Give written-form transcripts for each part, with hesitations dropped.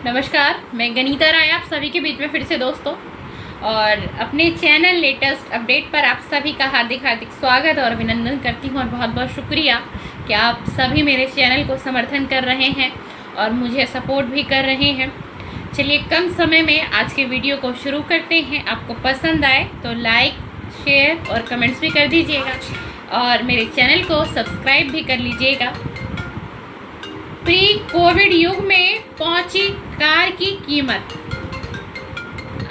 नमस्कार, मैं गनीता राय आप सभी के बीच में फिर से दोस्तों, और अपने चैनल लेटेस्ट अपडेट पर आप सभी का हार्दिक स्वागत और अभिनंदन करती हूँ। और बहुत बहुत शुक्रिया कि आप सभी मेरे चैनल को समर्थन कर रहे हैं और मुझे सपोर्ट भी कर रहे हैं। चलिए कम समय में आज के वीडियो को शुरू करते हैं। आपको पसंद आए तो लाइक, शेयर और कमेंट्स भी कर दीजिएगा और मेरे चैनल को सब्सक्राइब भी कर लीजिएगा। प्री कोविड युग में पहुंची कार की कीमत।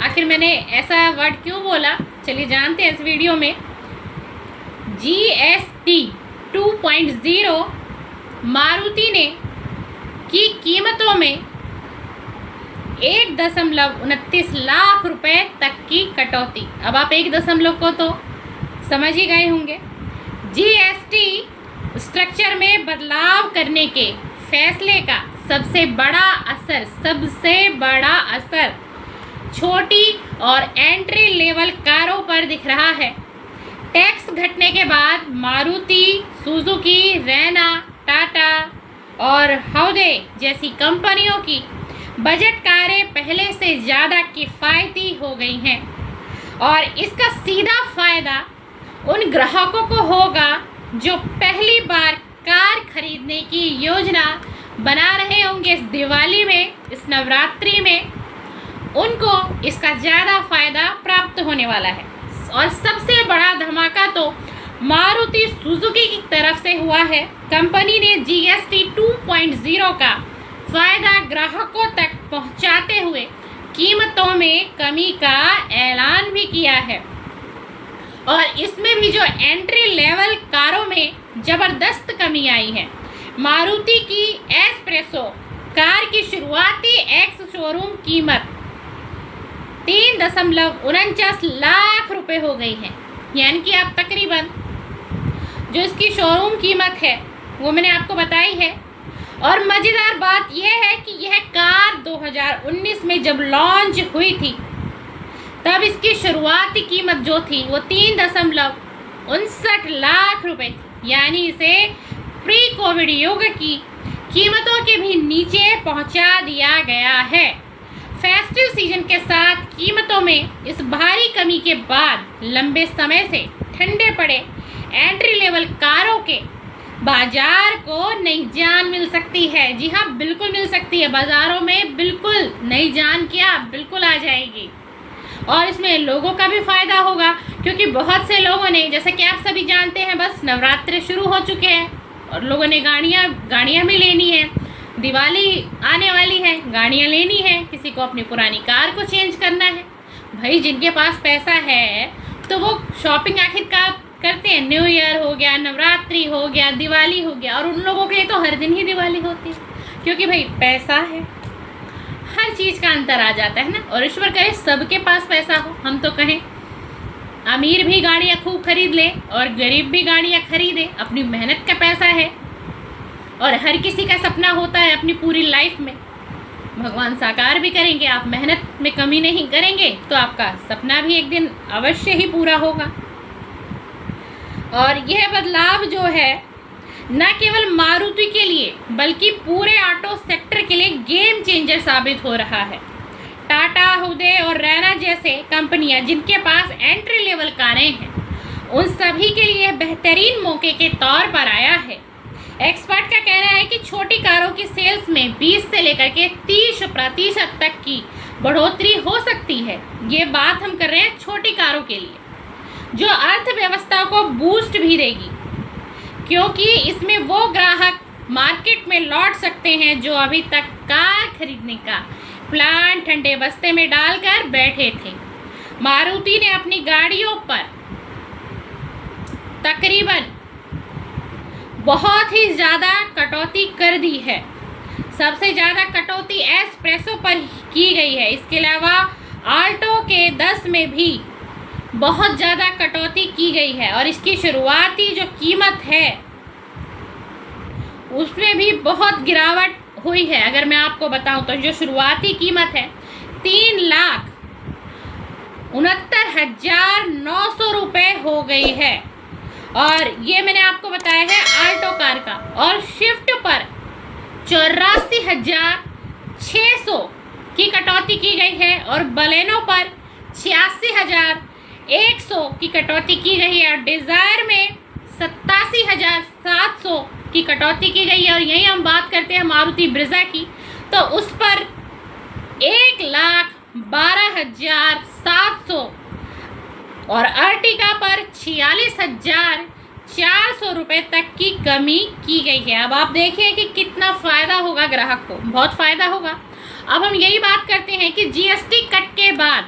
आखिर मैंने ऐसा वर्ड क्यों बोला, चलिए जानते हैं इस वीडियो में। GST 2.0 मारुति ने की कीमतों में 1.29 लाख रुपए तक की कटौती। अब आप 1 को तो समझ ही गए होंगे। GST स्ट्रक्चर में बदलाव करने के फैसले का सबसे बड़ा असर छोटी और एंट्री लेवल कारों पर दिख रहा है। टैक्स घटने के बाद मारुति सुजुकी, रैना, टाटा और हाउडे जैसी कंपनियों की बजट कारें पहले से ज़्यादा किफ़ायती हो गई हैं और इसका सीधा फ़ायदा उन ग्राहकों को होगा जो पहली बार कार खरीदने की योजना बना रहे होंगे इस दिवाली में, इस नवरात्रि में। उनको इसका ज़्यादा फ़ायदा प्राप्त होने वाला है। और सबसे बड़ा धमाका तो मारुति सुजुकी की तरफ से हुआ है। कंपनी ने GST 2.0 का फ़ायदा ग्राहकों तक पहुंचाते हुए कीमतों में कमी का ऐलान भी किया है। और इसमें भी जो एंट्री लेवल कारों में ज़बरदस्त कमी आई है। मारुति की एस्प्रेसो कार की शुरुआती एक्स शोरूम कीमत 3.49 लाख रुपए हो गई है। यानी कि आप तकरीबन जो इसकी शोरूम कीमत है वो मैंने आपको बताई है। और मज़ेदार बात यह है कि यह कार 2019 में जब लॉन्च हुई थी तब इसकी शुरुआती कीमत जो थी वो 3.59 लाख रुपए थी। यानी इसे प्री कोविड युग की कीमतों के भी नीचे पहुंचा दिया गया है। फेस्टिव सीजन के साथ कीमतों में इस भारी कमी के बाद लंबे समय से ठंडे पड़े एंट्री लेवल कारों के बाजार को नई जान मिल सकती है। जी हाँ, बिल्कुल मिल सकती है। बाज़ारों में बिल्कुल नई जान क्या बिल्कुल आ जाएगी और इसमें लोगों का भी फ़ायदा होगा, क्योंकि बहुत से लोगों ने, जैसे कि आप सभी जानते हैं, बस नवरात्रे शुरू हो चुके हैं और लोगों ने गाड़ियाँ भी लेनी है। दिवाली आने वाली है, गाड़ियाँ लेनी है, किसी को अपनी पुरानी कार को चेंज करना है। भाई जिनके पास पैसा है तो वो शॉपिंग आखिरकार करते हैं। न्यू ईयर हो गया, नवरात्रि हो गया, दिवाली हो गया, और उन लोगों के लिए तो हर दिन ही दिवाली होती है, क्योंकि भाई पैसा है। हर चीज़ का अंतर आ जाता है ना। और ईश्वर करे सबके पास पैसा हो। हम तो कहें अमीर भी गाड़ियाँ खूब खरीद ले और गरीब भी गाड़ियाँ खरीदे, अपनी मेहनत का पैसा है। और हर किसी का सपना होता है अपनी पूरी लाइफ में भगवान साकार भी करेंगे। आप मेहनत में कमी नहीं करेंगे तो आपका सपना भी एक दिन अवश्य ही पूरा होगा। और यह बदलाव जो है न केवल मारुति के लिए बल्कि पूरे ऑटो सेक्टर के लिए गेम चेंजर साबित हो रहा है। टाटा, हुडे और रैना जैसे कंपनियां जिनके पास एंट्री लेवल कारें हैं, उन सभी के लिए बेहतरीन मौके के तौर पर आया है। एक्सपर्ट का कहना है कि छोटी कारों की सेल्स में 20 से लेकर के 30% तक की बढ़ोतरी हो सकती है। ये बात हम कर रहे हैं छोटी कारों के लिए, जो अर्थव्यवस्था को बूस्ट भी देगी, क्योंकि इसमें वो ग्राहक मार्केट में लौट सकते हैं जो अभी तक कार खरीदने का प्लान ठंडे बस्ते में डालकर बैठे थे। मारुति ने अपनी गाड़ियों पर तकरीबन बहुत ही ज़्यादा कटौती कर दी है। सबसे ज़्यादा कटौती एस्प्रेसो पर की गई है। इसके अलावा आल्टो के 10 में भी बहुत ज़्यादा कटौती की गई है और इसकी शुरुआती जो कीमत है उसमें भी बहुत गिरावट हुई है। अगर मैं आपको बताऊं तो जो शुरुआती कीमत है 3,69,900 रुपये हो गई है। और ये मैंने आपको बताया है आल्टो कार का। और शिफ्ट पर 84,600 की कटौती की गई है और बलेनो पर 86,100 की कटौती की गई है और डिज़ायर में 87,700 की कटौती की गई है। और यही हम बात करते हैं मारुति ब्रिज़ा की, तो उस पर 1,12,700 और अर्टिगा पर 46,400 रुपये तक की कमी की गई है। अब आप देखिए कि कितना फ़ायदा होगा ग्राहक को, बहुत फ़ायदा होगा। अब हम यही बात करते हैं कि जीएसटी कट के बाद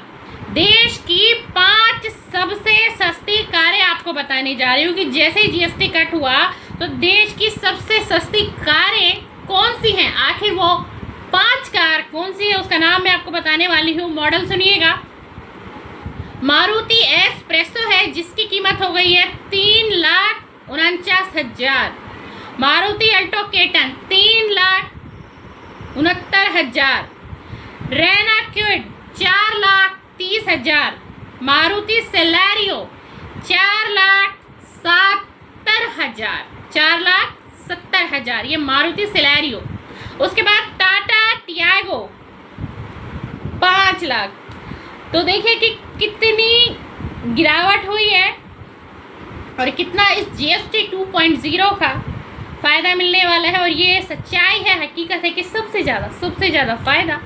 देश की 5 सबसे सस्ती कारें आपको बताने जा रही हूँ कि जैसे ही जीएसटी कट हुआ तो देश की सबसे सस्ती कारें कौन सी हैं, आखिर वो 5 कार कौन सी है, उसका नाम मैं आपको बताने वाली हूँ। मॉडल सुनिएगा, मारुति एस्प्रेसो है जिसकी कीमत हो गई है 3,49,000। मारुति अल्टो केटन 3,69,000। Renault Kwid 4,30,000। मारुति सेलेरियो 4,70,000। 4,70,000 ये मारुति सेलेरियो। उसके बाद टाटा टियागो 5 लाख। तो देखिए कि कितनी गिरावट हुई है और कितना इस जीएसटी 2.0 का फ़ायदा मिलने वाला है। और ये सच्चाई है, हकीकत है कि सबसे ज़्यादा फ़ायदा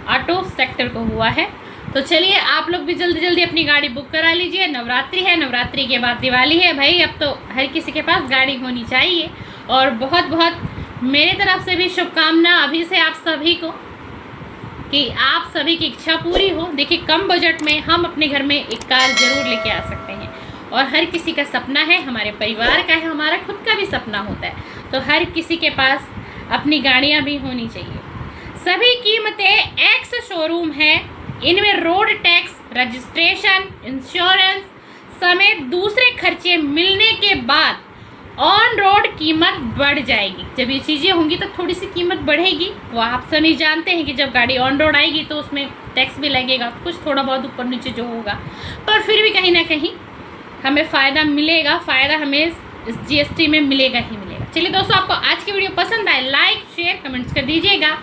ऑटो सेक्टर को हुआ है। तो चलिए आप लोग भी जल्दी जल्दी अपनी गाड़ी बुक करा लीजिए। नवरात्रि है, नवरात्रि के बाद दिवाली है भाई, अब तो हर किसी के पास गाड़ी होनी चाहिए। और बहुत बहुत मेरे तरफ से भी शुभकामना अभी से आप सभी को कि आप सभी की इच्छा पूरी हो। देखिए कम बजट में हम अपने घर में एक कार ज़रूर लेके आ सकते हैं और हर किसी का सपना है, हमारे परिवार का है, हमारा खुद का भी सपना होता है। तो हर किसी के पास अपनी गाड़ियाँ भी होनी चाहिए। सभी कीमतें एक्स शोरूम है, इनमें रोड टैक्स, रजिस्ट्रेशन, इंश्योरेंस समेत दूसरे खर्चे मिलने के बाद ऑन रोड कीमत बढ़ जाएगी। जब ये चीज़ें होंगी तो थोड़ी सी कीमत बढ़ेगी, वो आप सभी जानते हैं कि जब गाड़ी ऑन रोड आएगी तो उसमें टैक्स भी लगेगा, कुछ थोड़ा बहुत ऊपर नीचे जो होगा, पर फिर भी कहीं ना कहीं हमें फ़ायदा मिलेगा। फ़ायदा हमें इस जीएसटी में मिलेगा ही मिलेगा। चलिए दोस्तों, आपको आज की वीडियो पसंद आए लाइक शेयर कमेंट्स कर दीजिएगा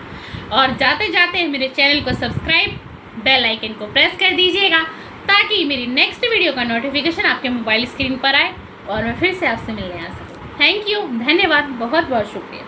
और जाते जाते मेरे चैनल को सब्सक्राइब, बेल आइकन को प्रेस कर दीजिएगा ताकि मेरी नेक्स्ट वीडियो का नोटिफिकेशन आपके मोबाइल स्क्रीन पर आए और मैं फिर से आपसे मिलने आ सकूँ। थैंक यू, धन्यवाद, बहुत बहुत शुक्रिया।